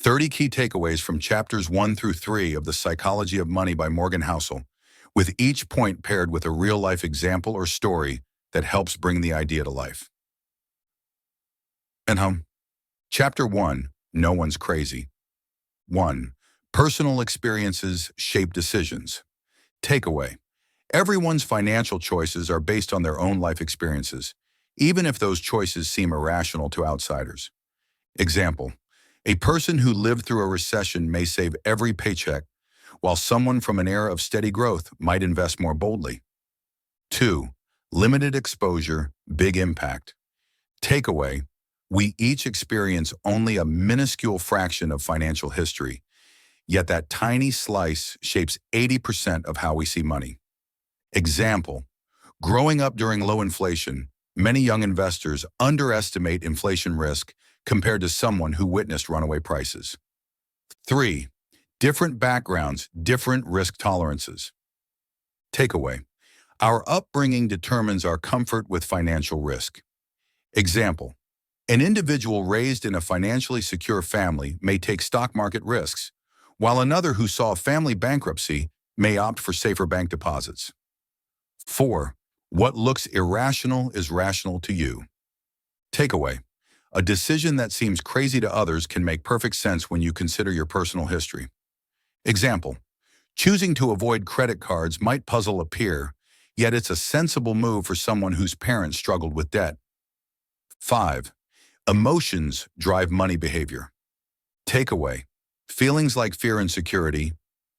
30 key takeaways from chapters 1 through 3 of The Psychology of Money by Morgan Housel, with each point paired with a real-life example or story that helps bring the idea to life. Chapter 1, No One's Crazy. 1. Personal experiences shape decisions. Takeaway. Everyone's financial choices are based on their own life experiences, even if those choices seem irrational to outsiders. Example. A person who lived through a recession may save every paycheck, while someone from an era of steady growth might invest more boldly. 2. Limited exposure, big impact. Takeaway. We each experience only a minuscule fraction of financial history, yet that tiny slice shapes 80% of how we see money. Example. Growing up during low inflation, many young investors underestimate inflation risk compared to someone who witnessed runaway prices. 3. Different backgrounds, different risk tolerances. Takeaway. Our upbringing determines our comfort with financial risk. Example. An individual raised in a financially secure family may take stock market risks, while another who saw family bankruptcy may opt for safer bank deposits. 4. What looks irrational is rational to you. Takeaway. A decision that seems crazy to others can make perfect sense when you consider your personal history. Example. Choosing to avoid credit cards might puzzle a peer, yet it's a sensible move for someone whose parents struggled with debt. 5. Emotions drive money behavior. Takeaway. Feelings like fear and insecurity,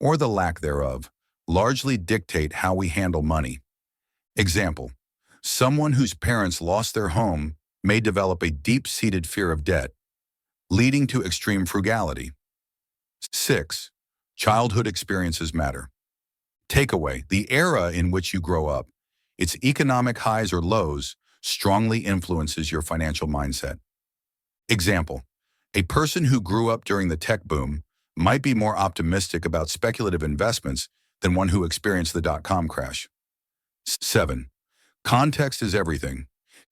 or the lack thereof, largely dictate how we handle money. Example. Someone whose parents lost their home may develop a deep-seated fear of debt, leading to extreme frugality. 6. Childhood experiences matter. Takeaway. The era in which you grow up, its economic highs or lows, strongly influences your financial mindset. Example. A person who grew up during the tech boom might be more optimistic about speculative investments than one who experienced the dot-com crash. 7. Context is everything.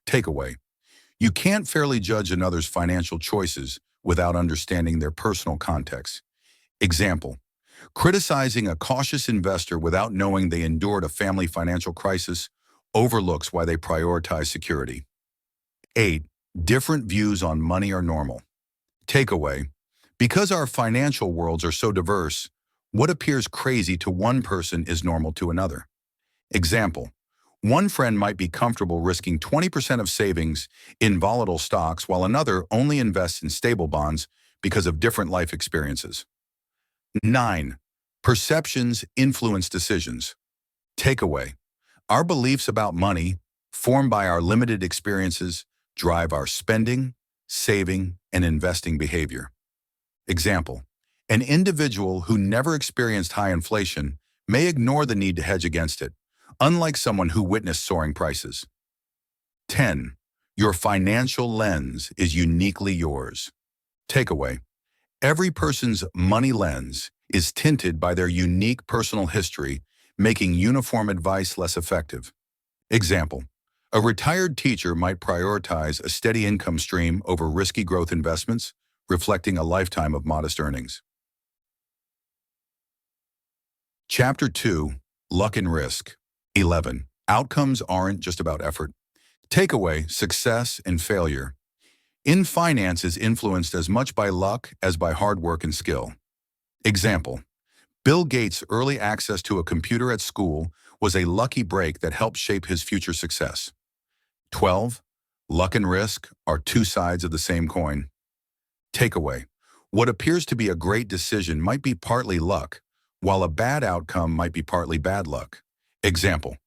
Takeaway. You can't fairly judge another's financial choices without understanding their personal context. Example. Criticizing a cautious investor without knowing they endured a family financial crisis overlooks why they prioritize security. 8. Different views on money are normal. Takeaway. Because our financial worlds are so diverse, what appears crazy to one person is normal to another. Example. One friend might be comfortable risking 20% of savings in volatile stocks while another only invests in stable bonds because of different life experiences. 9. Perceptions influence decisions. Takeaway. Our beliefs about money, formed by our limited experiences, drive our spending, saving, and investing behavior. Example. An individual who never experienced high inflation may ignore the need to hedge against it, unlike someone who witnessed soaring prices. 10. Your financial lens is uniquely yours. Takeaway. Every person's money lens is tinted by their unique personal history, making uniform advice less effective. Example. A retired teacher might prioritize a steady income stream over risky growth investments, reflecting a lifetime of modest earnings. Chapter 2, Luck and Risk. 11. Outcomes aren't just about effort. Takeaway, success and failure. In finance is influenced as much by luck as by hard work and skill. Example. Bill Gates' early access to a computer at school was a lucky break that helped shape his future success. 12. Luck and risk are two sides of the same coin. Takeaway. What appears to be a great decision might be partly luck, while a bad outcome might be partly bad luck. Example.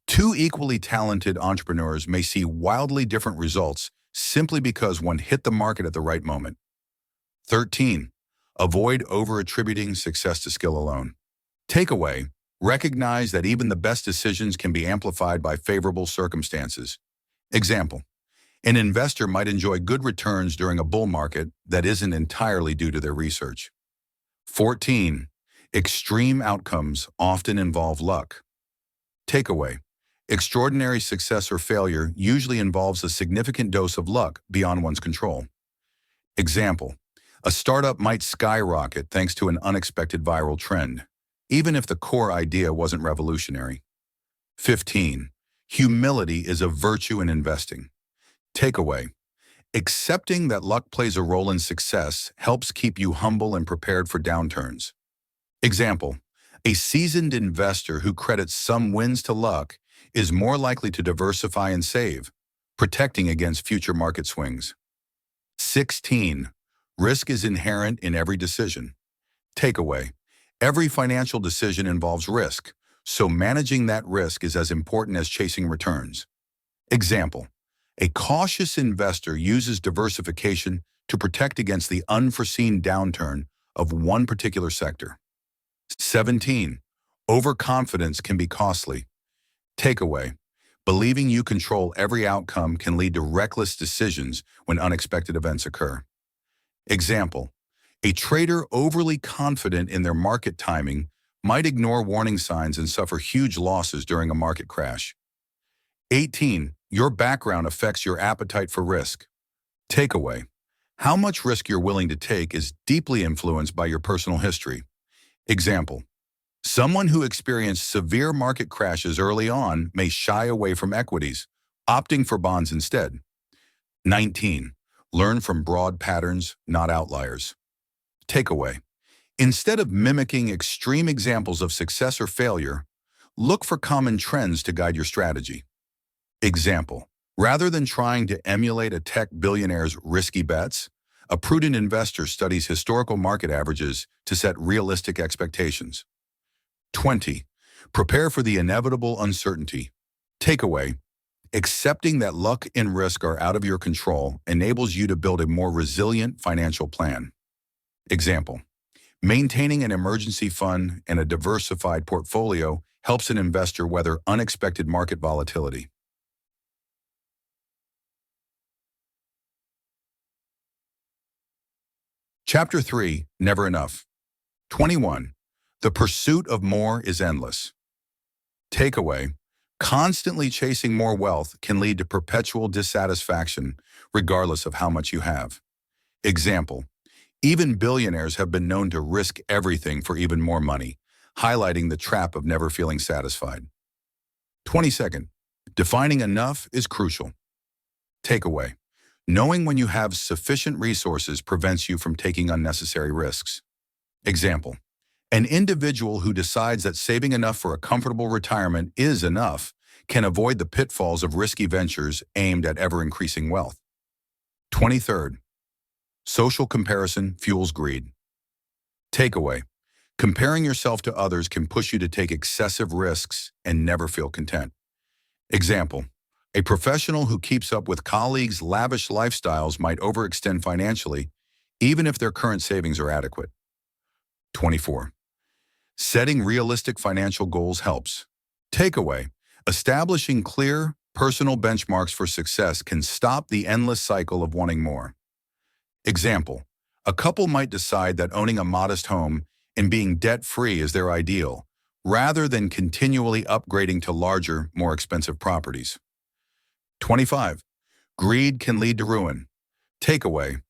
Two equally talented entrepreneurs may see wildly different results simply because one hit the market at the right moment. 13. Avoid over-attributing success to skill alone. Takeaway. Recognize that even the best decisions can be amplified by favorable circumstances. Example. An investor might enjoy good returns during a bull market that isn't entirely due to their research. 14. Extreme outcomes often involve luck. Takeaway. Extraordinary success or failure usually involves a significant dose of luck beyond one's control. Example. A startup might skyrocket thanks to an unexpected viral trend, even if the core idea wasn't revolutionary. 15. Humility is a virtue in investing. Takeaway. Accepting that luck plays a role in success helps keep you humble and prepared for downturns. Example. A seasoned investor who credits some wins to luck is more likely to diversify and save, protecting against future market swings. 16. Risk is inherent in every decision. Takeaway. Every financial decision involves risk, so managing that risk is as important as chasing returns. Example. A cautious investor uses diversification to protect against the unforeseen downturn of one particular sector. 17. Overconfidence can be costly. Takeaway. Believing you control every outcome can lead to reckless decisions when unexpected events occur. Example. A trader overly confident in their market timing might ignore warning signs and suffer huge losses during a market crash. 18. Your background affects your appetite for risk. Takeaway. How much risk you're willing to take is deeply influenced by your personal history. Example. Someone who experienced severe market crashes early on may shy away from equities, opting for bonds instead. 19. Learn from broad patterns, not outliers. Takeaway. Instead of mimicking extreme examples of success or failure, look for common trends to guide your strategy. Example. Rather than trying to emulate a tech billionaire's risky bets, a prudent investor studies historical market averages to set realistic expectations. 20. Prepare for the inevitable uncertainty. Takeaway. Accepting that luck and risk are out of your control enables you to build a more resilient financial plan. Example. Maintaining an emergency fund and a diversified portfolio helps an investor weather unexpected market volatility. Chapter 3. Never Enough. 21. The pursuit of more is endless. Takeaway. Constantly chasing more wealth can lead to perpetual dissatisfaction, regardless of how much you have. Example. Even billionaires have been known to risk everything for even more money, highlighting the trap of never feeling satisfied. 22nd. Defining enough is crucial. Takeaway. Knowing when you have sufficient resources prevents you from taking unnecessary risks. Example. An individual who decides that saving enough for a comfortable retirement is enough can avoid the pitfalls of risky ventures aimed at ever-increasing wealth. 23rd. Social comparison fuels greed. Takeaway. Comparing yourself to others can push you to take excessive risks and never feel content. Example. A professional who keeps up with colleagues' lavish lifestyles might overextend financially, even if their current savings are adequate. 24. Setting realistic financial goals helps. Takeaway. Establishing clear, personal benchmarks for success can stop the endless cycle of wanting more. Example. A couple might decide that owning a modest home and being debt-free is their ideal, rather than continually upgrading to larger, more expensive properties. 25. Greed can lead to ruin. Takeaway.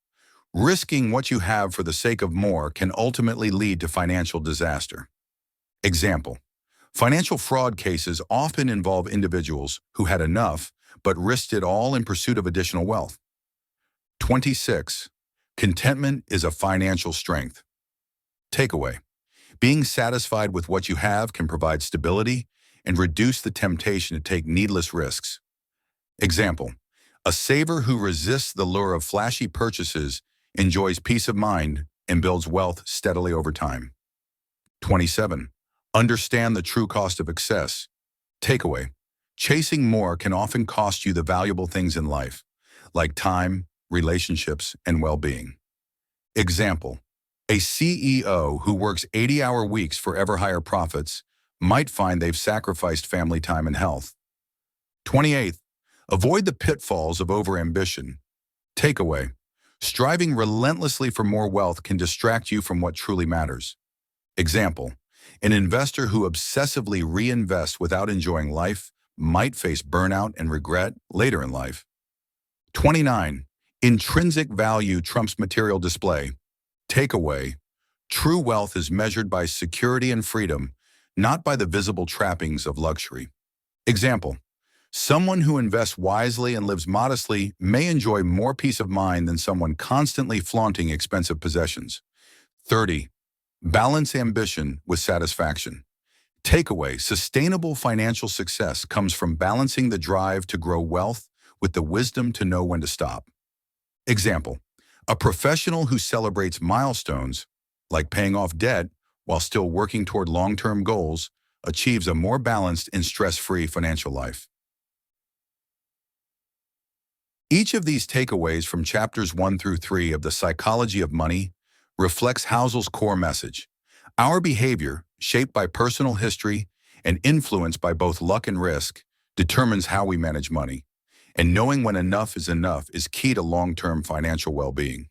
Risking what you have for the sake of more can ultimately lead to financial disaster. Example. Financial fraud cases often involve individuals who had enough but risked it all in pursuit of additional wealth. 26. Contentment is a financial strength. Takeaway. Being satisfied with what you have can provide stability and reduce the temptation to take needless risks. Example. A saver who resists the lure of flashy purchases enjoys peace of mind and builds wealth steadily over time. 27. Understand the true cost of excess. Takeaway. Chasing more can often cost you the valuable things in life, like time, relationships, and well-being. Example. A CEO who works 80-hour weeks for ever higher profits might find they've sacrificed family time and health. 28. Avoid the pitfalls of overambition. Takeaway. Striving relentlessly for more wealth can distract you from what truly matters. Example. An investor who obsessively reinvests without enjoying life might face burnout and regret later in life. 29. Intrinsic value trumps material display. Takeaway: true wealth is measured by security and freedom, not by the visible trappings of luxury. Example: someone who invests wisely and lives modestly may enjoy more peace of mind than someone constantly flaunting expensive possessions. 30. Balance ambition with satisfaction. Takeaway: sustainable financial success comes from balancing the drive to grow wealth with the wisdom to know when to stop. Example: a professional who celebrates milestones, like paying off debt while still working toward long-term goals, achieves a more balanced and stress-free financial life. Each of these takeaways from chapters 1 through 3 of The Psychology of Money reflects Housel's core message. Our behavior, shaped by personal history and influenced by both luck and risk, determines how we manage money. And knowing when enough is key to long-term financial well-being.